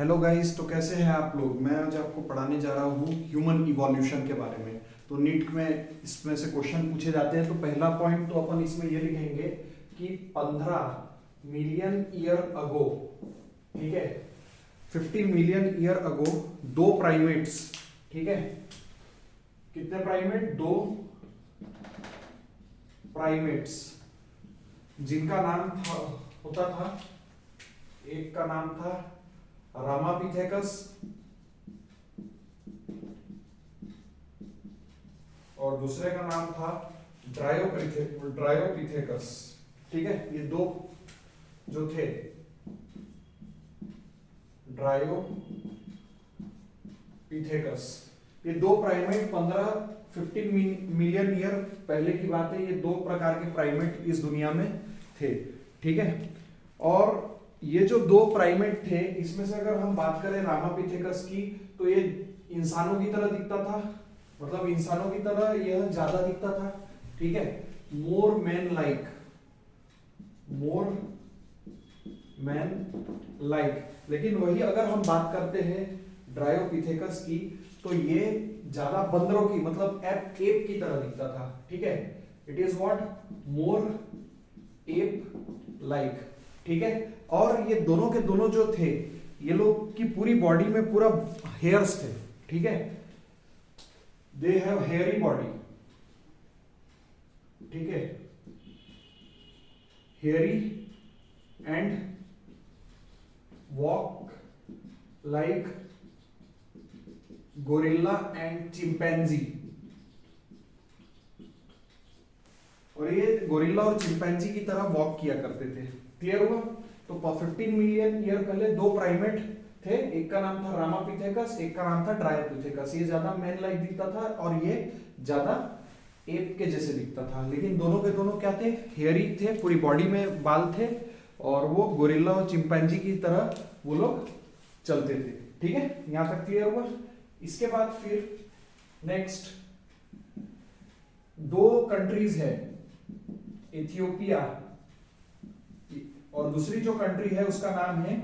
Hello guys, तो कैसे हैं आप लोग। मैं आज आपको पढ़ाने जा रहा हूँ ह्यूमन इवोल्यूशन के बारे में। तो नीट में इसमें से क्वेश्चन पूछे जाते हैं। तो पहला पॉइंट तो अपन इसमें ये लिखेंगे कि 15 मिलियन ईयर अगो, ठीक है, 15 मिलियन ईयर अगो दो प्राइमेट्स, ठीक है, कितने प्राइमेट, दो प्राइमेट्स जिनका नाम था होता था, एक का नाम था रामापिथेकस और दूसरे का नाम था ड्रायोपिथेकस, ठीक है। ये दो जो थे ड्रायोपिथेकस, ये दो प्राइमेट 15 मिलियन ईयर पहले की बात है। ये दो प्रकार के प्राइमेट इस दुनिया में थे, ठीक है। और ये जो दो प्राइमेट थे, इसमें से अगर हम बात करें रामापिथेकस की, तो ये इंसानों की तरह दिखता था, मतलब इंसानों की तरह यह ज्यादा दिखता था, ठीक है, मोर मैन लाइक। लेकिन वही अगर हम बात करते हैं ड्रायोपिथेकस की, तो ये ज्यादा बंदरों की, मतलब एप की तरह दिखता था, ठीक है। It is what, more ape like, ठीक है। और ये दोनों के दोनों जो थे, ये लोग की पूरी बॉडी में पूरा हेयर्स थे, ठीक है। दे हैव हेयरी बॉडी, ठीक है, hairy and walk like gorilla and chimpanzee. और ये गोरिल्ला और चिंपैंजी की तरह वॉक किया करते थे। क्लियर हुआ। तो 15 मिलियन ईयर पहले दो प्राइमेट थे, एक का नाम था रामापिथेकस, एक का नाम था ड्रायोपिथेकस। ये ज्यादा मैन लाइक दिखता था और ये ज्यादा एप के जैसे दिखता था। लेकिन दोनों के दोनों क्या थे, हेयरी थे, पूरी बॉडी में बाल थे, और वो गोरिल्ला और चिंपैंजी की तरह वो लोग चलते थे, ठीक है। यहां तक क्लियर हुआ। इसके बाद फिर नेक्स्ट दो कंट्रीज है, इथियोपिया, और दूसरी जो कंट्री है उसका नाम है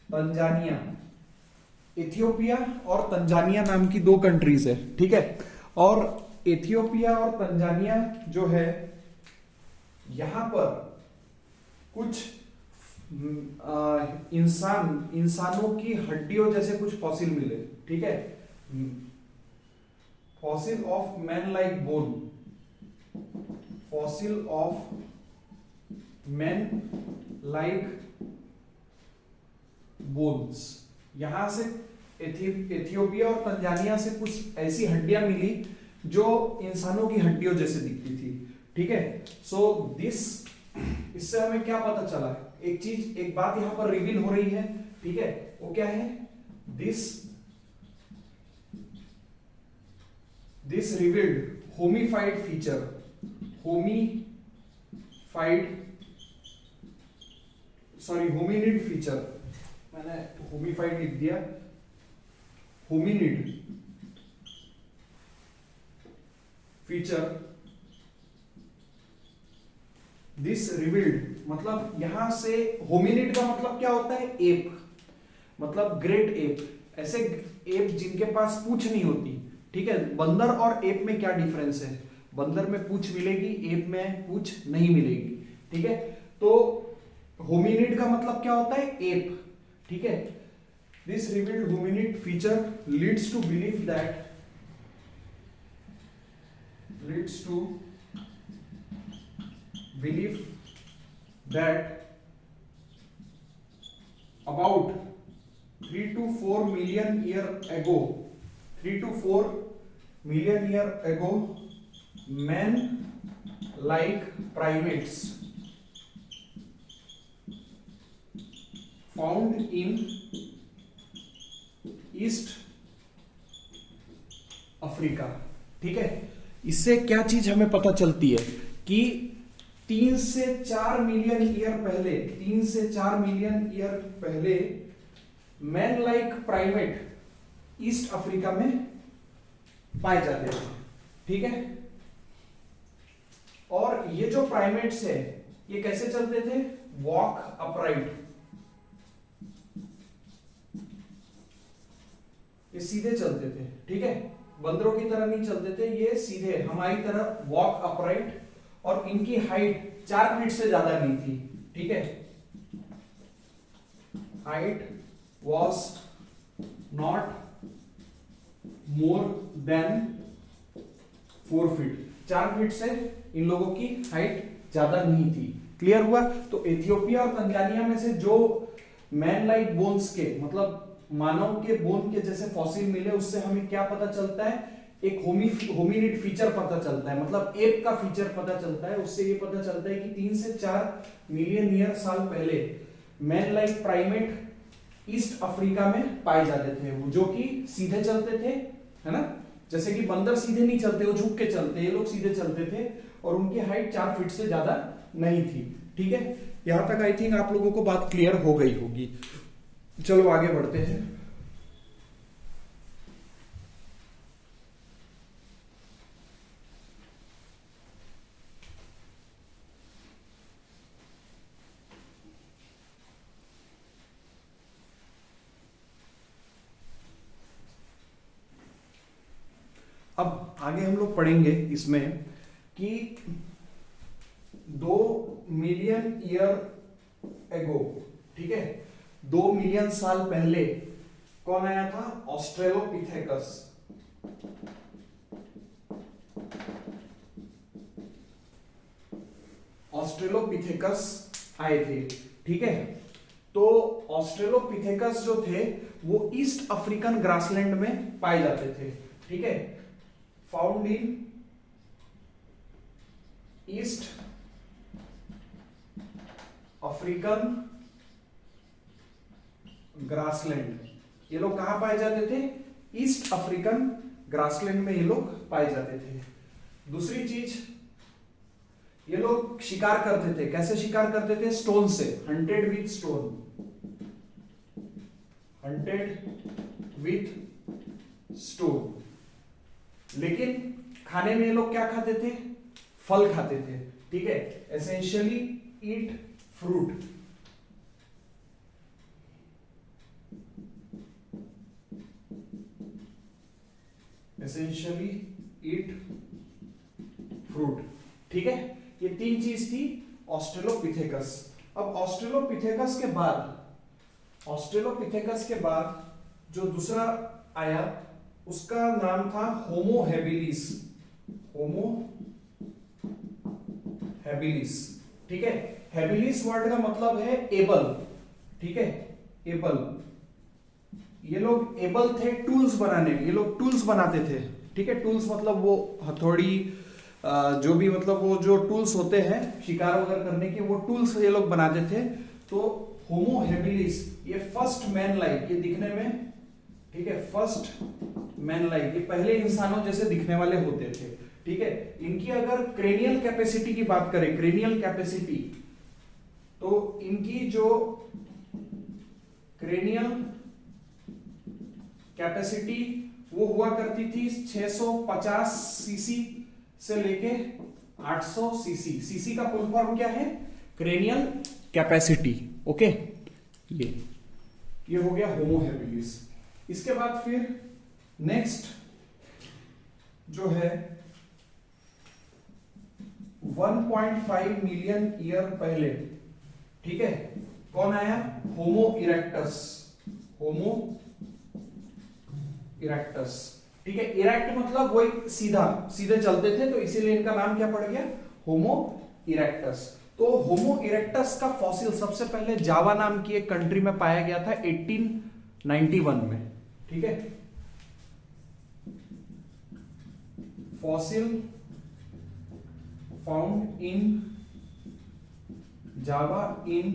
तंजानिया। इथियोपिया और तंजानिया नाम की दो कंट्रीज है, ठीक है। और इथियोपिया और तंजानिया जो है, यहां पर कुछ इंसानों की हड्डियों जैसे कुछ फॉसिल मिले, ठीक है, fossil of man like bone, fossil of man like bones. यहां से इथियोपिया और तंजानिया से कुछ ऐसी हड्डियां मिली जो इंसानों की हड्डियों जैसे दिखती थी, ठीक है। सो दिस, इससे हमें क्या पता चला है, एक चीज, एक बात यहां पर रिवील हो रही है, ठीक है। वो क्या है, this revealed homified feature, hominid feature, मैंने होमिफाइड लिख दिया, होमिनिड फीचर, दिस रिवील्ड, मतलब यहां से होमिनिड का मतलब क्या होता है, एप, मतलब ग्रेट एप, ऐसे एप जिनके पास पूंछ नहीं होती, ठीक है। बंदर और एप में क्या डिफरेंस है, बंदर में पूंछ मिलेगी, एप में पूंछ नहीं मिलेगी, ठीक है। तो होमिनिड का मतलब क्या होता है, एप, ठीक है। This revealed hominid feature leads to believe that about 3 to 4 million year ago, 3 to 4 million year ago, man like primates found in east Africa, ठीक है। इससे क्या चीज हमें पता चलती है कि 3 से 4 मिलियन ईयर पहले, 3 से 4 मिलियन ईयर पहले man like primate east Africa में पाए जाते थे, ठीक है। और ये जो प्राइमेट्स है, ये कैसे चलते थे, वॉक अपराइट, ये सीधे चलते थे, ठीक है, बंदरों की तरह नहीं चलते थे, ये सीधे हमारी तरह वॉक अपराइट, और इनकी हाइट 4 फीट से ज्यादा नहीं थी, ठीक है, height was not more than 4 feet, 4 feet से इन लोगों की हाइट ज्यादा नहीं थी। क्लियर हुआ? तो इथियोपिया और तंजानिया में से जो मैन लाइक बोन्स के, मतलब मानव के बोन के जैसे फॉसिल मिले, उससे हमें क्या पता चलता है, एक होमिनिड फीचर पता चलता है, मतलब एप का फीचर पता चलता है। उससे ये पता चलता है कि 3 से 4 मिलियन ईयर साल पहले man like primate east Africa में पाए जाते थे, जो कि सीधे चलते थे, है ना, जैसे कि बंदर सीधे नहीं चलते, वो झुक के चलते, ये लोग सीधे चलते थे, और उनकी हाइट 4 फीट से ज्यादा नहीं थी, ठीक है। यहां तक आई थिंक आप लोगों को बात क्लियर हो गई होगी। चलो आगे बढ़ते हैं। अब आगे हम लोग पढ़ेंगे इसमें कि 2 मिलियन ईयर एगो, ठीक है, 2 मिलियन साल पहले कौन आया था? ऑस्ट्रेलोपिथेकस। ऑस्ट्रेलोपिथेकस आए थे, ठीक है। तो ऑस्ट्रेलोपिथेकस जो थे वो ईस्ट अफ्रीकन ग्रासलैंड में पाए जाते थे, ठीक है, found in east African grassland. ये लोग कहां पाए जाते थे? ईस्ट अफ्रीकन ग्रासलैंड में ये लोग पाए जाते थे। दूसरी चीज, ये लोग शिकार करते थे। कैसे शिकार करते थे? स्टोन से, hunted with stone, hunted with stone. लेकिन खाने में ये लोग क्या खाते थे? फल खाते थे, ठीक है, essentially eat fruit. Essentially eat fruit, ठीक है। ये 3 चीज थी ऑस्ट्रेलोपिथेकस। अब ऑस्ट्रेलोपिथेकस के बाद जो दूसरा आया उसका नाम था होमो हैबिलिस। होमो हैबिलिस, ठीक है। हैबिलिस वर्ड का मतलब है एबल, ठीक है, एबल। ये लोग एबल थे टूल्स बनाने में, ये लोग टूल्स बनाते थे, ठीक है। टूल्स मतलब वो हथौड़ी, जो भी, मतलब वो जो टूल्स होते हैं शिकार वगैरह करने के, वो टूल्स ये लोग बनाते थे। तो होमो हैबिलिस, ये फर्स्ट मैन लाइक, ये दिखने में, ठीक है, फर्स्ट मैन लाइक, ये पहले इंसानों जैसे दिखने वाले होते थे, ठीक है। इनकी अगर क्रेनियल कैपेसिटी की बात करें, क्रेनियल कैपेसिटी, तो इनकी जो क्रेनियल कैपेसिटी वो हुआ करती थी 650 सीसी से लेके 800 सीसी। सीसी का फुल फॉर्म क्या है? Cranial capacity, okay. ये हो गया होमो हैबिलिस। इसके बाद फिर नेक्स्ट जो है 1.5 मिलियन ईयर पहले, ठीक है, कौन आया? होमो इरेक्टस। होमो इरेक्टस, ठीक है। इरेक्ट मतलब वही सीधे चलते थे, तो इसीलिए इनका नाम क्या पड़ गया? होमो इरेक्टस। तो होमो इरेक्टस का फॉसिल सबसे पहले जावा नाम की एक कंट्री में पाया गया था 1891 में, ठीक है। फॉसिल फाउंड इन जावा इन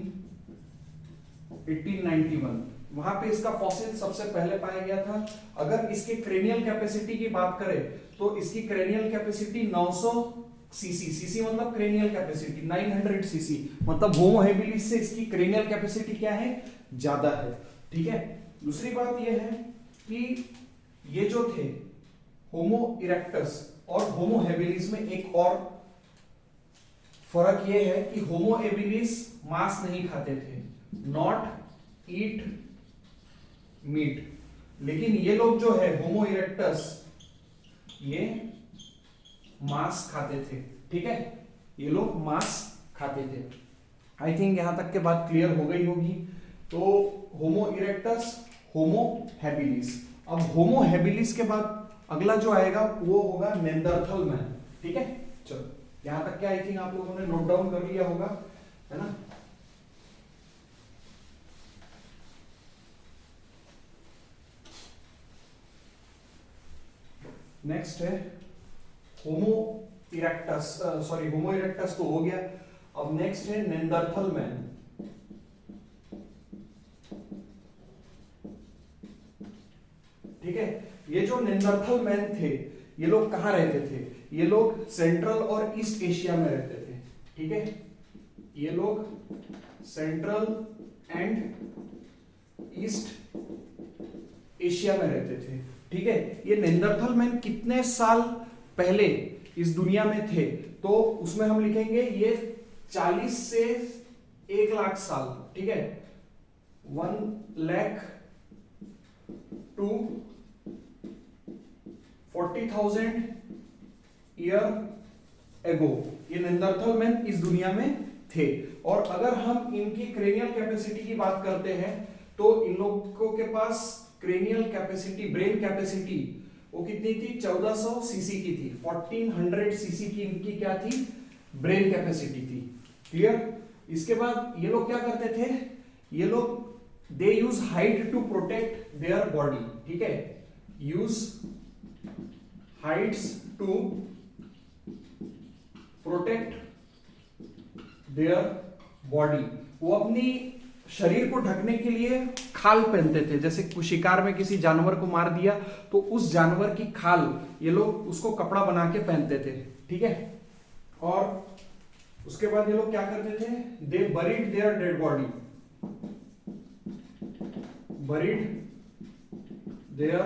1891, वहां पे इसका फॉसिल सबसे पहले पाया गया था। अगर इसके क्रेनियल कैपेसिटी की बात करें तो इसकी क्रेनियल कैपेसिटी 900 सीसी, सीसी मतलब क्रेनियल कैपेसिटी, 900 सीसी, मतलब होमो हैबिलिस से इसकी क्रेनियल कैपेसिटी क्या है? ज्यादा है, ठीक है। दूसरी बात यह है कि ये जो थे होमो इरेक्टस और होमो हैबिलिस में एक और फर्क यह है कि होमो हैबिलिस मांस नहीं खाते थे, नॉट ईट मीट, लेकिन ये लोग जो है होमो इरेक्टस, ये मांस खाते थे, ठीक है, ये लोग मांस खाते थे। आई थिंक यहां तक के बात क्लियर हो गई होगी। तो होमो इरेक्टस, होमो हैबिलिस। अब होमो हैबिलिस के बाद अगला जो आएगा वो होगा नेंडरथल मैन, ठीक है। चलो यहां तक क्या आई थिंक आप लोगों ने नोट डाउन कर लिया होगा, है ना। नेक्स्ट है होमो इरेक्टस, सॉरी होमो इरेक्टस तो हो गया। अब नेक्स्ट है नेंडरथल मैन। ठीक है, ये जो नेंडरथल मैन थे ये लोग कहां रहते थे? ये लोग सेंट्रल और ईस्ट एशिया में रहते थे, ठीक है। ये लोग सेंट्रल एंड ईस्ट एशिया में रहते थे, ठीक है। ये नेंडरथल मैन कितने साल पहले इस दुनिया में थे? तो उसमें हम लिखेंगे ये 40 से 1 लाख साल, ठीक है। 1 लाख टू 40,000 ईयर एगो ये नेंडरथल मैन इस दुनिया में थे। और अगर हम इनकी क्रेनियल कैपेसिटी की बात करते हैं तो इन लोगों के पास क्रेनियल कैपेसिटी, ब्रेन कैपेसिटी वो कितनी थी? 1400 सीसी की थी। 1400 सीसी की इनकी क्या थी? ब्रेन कैपेसिटी थी। क्लियर? इसके बाद ये लोग क्या करते थे? ये लोग they use height to protect their body, ठीक है। Use heights to protect their body. वो अपनी शरीर को ढकने के लिए खाल पहनते थे। जैसे शिकार में किसी जानवर को मार दिया तो उस जानवर की खाल ये लोग उसको कपड़ा बना के पहनते थे, ठीक है। और उसके बाद ये लोग क्या करते थे? They buried their dead body, buried their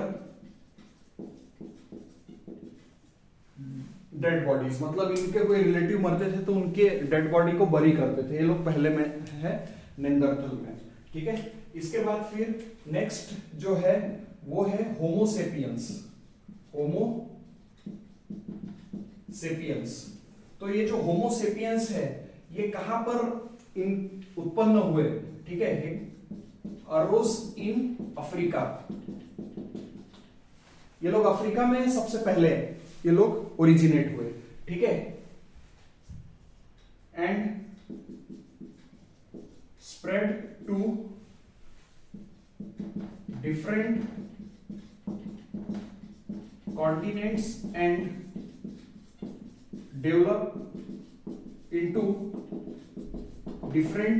dead bodies, मतलब इनके कोई रिलेटिव मरते थे तो उनके डेड बॉडी को बरी करते थे। ये लोग पहले में है नेंडरथल में, ठीक है। इसके बाद फिर नेक्स्ट जो है वो है होमो सेपियंस। होमो सेपियंस, तो ये जो होमो सेपियंस है ये कहां पर उत्पन्न हुए? ठीक है, अरोज इन अफ्रीका। ये लोग अफ्रीका में सबसे पहले ये लोग ओरिजिनेट हुए, ठीक है। And spread to different continents and develop into different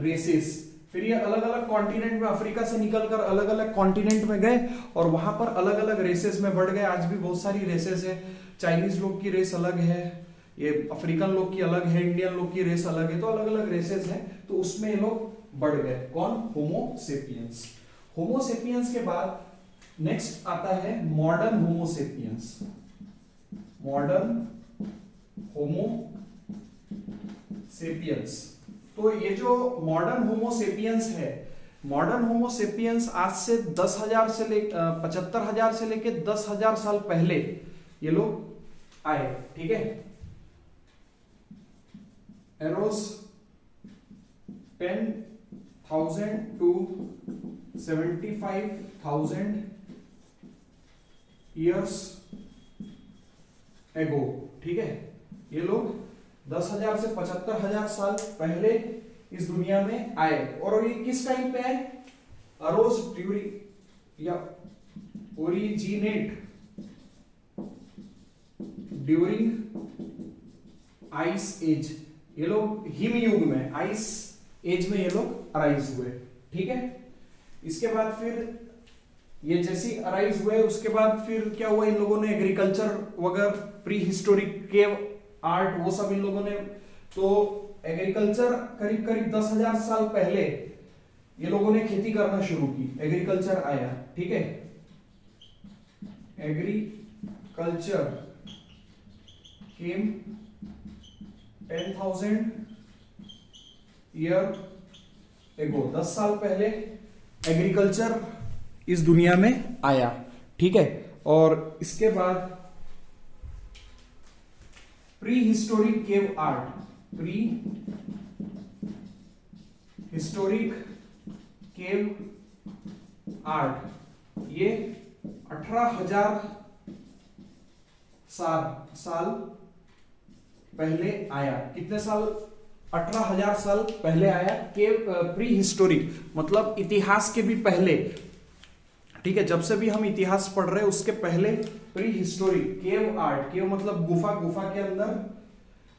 races. फिर ये अलग अलग कॉन्टिनेंट में, अफ्रीका से निकलकर अलग अलग कॉन्टिनेंट में गए और वहां पर अलग अलग रेसेस में बढ़ गए। आज भी बहुत सारी रेसेस है। चाइनीज लोग की रेस अलग है, ये अफ्रीकन लोग की अलग है, इंडियन लोग की रेस अलग है, तो अलग अलग रेसेस हैं। तो उसमें ये लोग बढ़ गए। कौन? होमो सेपियंस। होमो सेपियंस के बाद नेक्स्ट आता है मॉडर्न होमो सेपियंस। मॉडर्न होमो सेपियंस। तो ये जो मॉडर्न होमो सेपियंस है, मॉडर्न होमो सेपियंस आज से 10,000 से 75,000 से लेके 10,000 साल पहले ये लोग आए, ठीक है। एरोस 10,000 to 75,000 ईयर्स एगो, ठीक है। ये लोग 10,000 से 75,000 साल पहले इस दुनिया में आए। और ये किस टाइम पे आए? अरोज ड्यूरिंग या ओरिजिनेट ड्यूरिंग आइस एज। ये लोग हिम युग में, आइस एज में ये लोग अराइज हुए, ठीक है। इसके बाद फिर ये जैसी अराइज हुए उसके बाद फिर क्या हुआ? इन लोगों ने एग्रीकल्चर वगैरह, प्री हिस्टोरिक केव आर्ट, वो सब इन लोगों ने, तो एग्रीकल्चर करीब करीब 10,000 साल पहले ये लोगों ने खेती करना शुरू की। एग्रीकल्चर आया, ठीक है। एग्रीकल्चर केम 10,000 ईयर एगो। 10 साल पहले एग्रीकल्चर इस दुनिया में आया, ठीक है। और इसके बाद pre historic cave art, pre historic cave art, ये 18,000 साल पहले आया। कितने साल? 18,000 साल पहले आया। केव प्री हिस्टोरिक मतलब इतिहास के भी पहले, ठीक है। जब से भी हम इतिहास पढ़ रहे हैं उसके पहले प्री हिस्टोरिक केव आर्ट, केव मतलब गुफा, गुफा के अंदर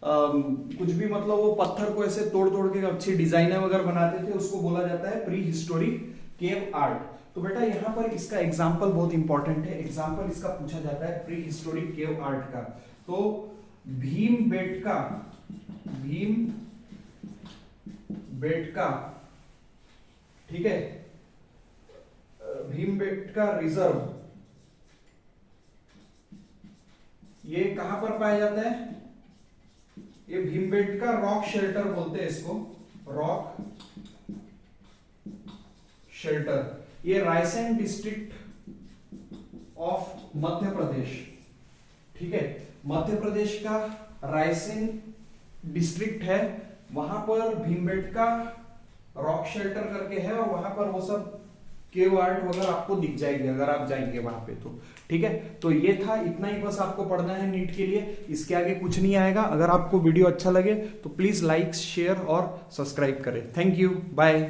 कुछ भी मतलब वो पत्थर को ऐसे तोड़ तोड़ के अच्छी डिजाइनें वगैरह बनाते थे, उसको बोला जाता है प्री हिस्टोरिक केव आर्ट। तो बेटा यहाँ पर इसका एग्जाम्पल बहुत इंपॉर्टेंट है, एग्जाम्पल इसका पूछा जाता है प्री हिस्टोरिक केव आर्ट का। तो भीमबेटका, ठीक है, भीमबेटका रिजर्व, ये कहां पर पाया जाता है? ये भीमबेटका रॉक शेल्टर बोलते हैं इसको, रॉक शेल्टर। ये रायसेन डिस्ट्रिक्ट ऑफ मध्य प्रदेश, ठीक है, मध्य प्रदेश का रायसेन डिस्ट्रिक्ट है, वहां पर भीमबेटका रॉक शेल्टर करके है, और वहां पर वो सब केव आर्ट वगैरह आपको दिख जाएगी अगर आप जाएंगे वहां पे तो, ठीक है। तो ये था, इतना ही बस आपको पढ़ना है नीट के लिए, इसके आगे कुछ नहीं आएगा। अगर आपको वीडियो अच्छा लगे तो प्लीज लाइक, शेयर और सब्सक्राइब करें। Thank you, bye.